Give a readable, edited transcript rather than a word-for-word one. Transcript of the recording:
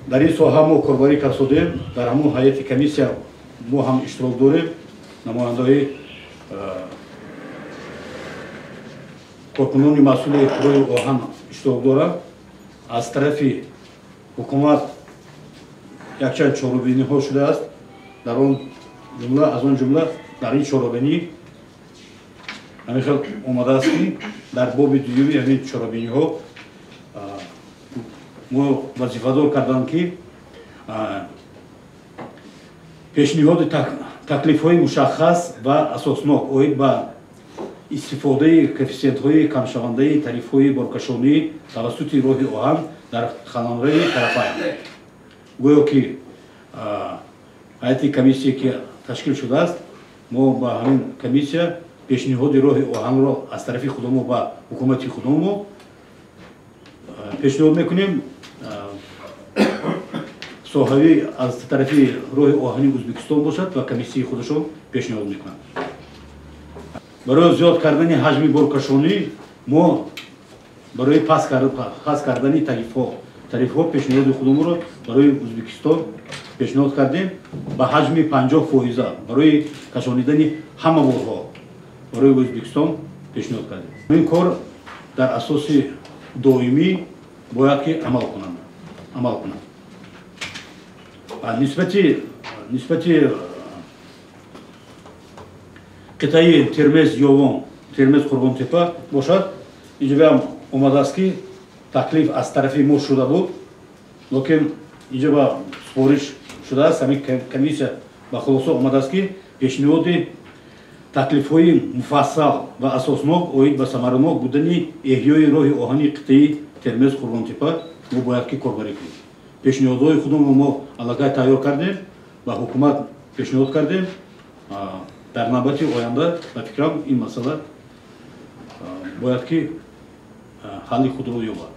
дар ин соҳа мо корбарӣ кардем, дар ҳамон ҳайати комиссия мо ҳам иштирок дорем, намояндаҳои коркунони масъули роҳи оҳан иштирок доранд. аз тарафи ҳукумат якчанд чорабиниҳо шудааст. дар он ҷумла аз он ҷумла дар ин чорабинӣ ҳамин хел омадааст ки дар боби дуюми ҳамин чорабиниҳо мо вазифадор кардам ки пешниҳоди таклифҳои мушаххас ва асоснок оид ба истифодаи коэффициентҳои камшавандаи тарифҳои боркашонӣ тавассути роҳи оҳан дар ханараи тарафайн. гӯё ки ҳайати комиссия ки ташкил шудааст, мо ба ҳамин комиссия пешниҳоди роҳи оҳанро аз тарафи худомо ба ҳукумати худомо пешниҳод мекунем. соҳавӣ аз тарафи роҳи оҳани Ӯзбекистон бошад ва комиссияи худашон пешниҳод мекунанд. барои зиёд кардани ҳаҷми боркашонӣ мо барои паст кардани тарифҳо пешниҳоди худомро барои Ӯзбекистон пешниҳод кардем ба ҳаҷми 50% барои кашонидани ҳама борҳо барои Ӯзбекистон пешниҳод кардем. ин кор дар асоси доимӣ бояд ки амал кунад. нисбати қитъаи Термез-Ёвон, Термез-Қурбонтепа бошад, инҷо ҳам омадааст ки таклиф аз тарафи мо шуда буд, лекин инҷо ба супориш шудааст. ҳамин комиссия ба хулоса омадааст ки пешниҳоди таклифҳои муфассал ва асоснок оид ба самаранок будани эҳёи роҳи оҳани қитъаи Термез-Қурбонтепа мо бояд ки корбарӣ кунем. пешниҳодҳои худомро мо аллакай тайёр кардем, ба ҳукумат пешниҳод кардем. дар навбати оянда ба фикрам ин масъала бояд ки ҳалли худро ёбад.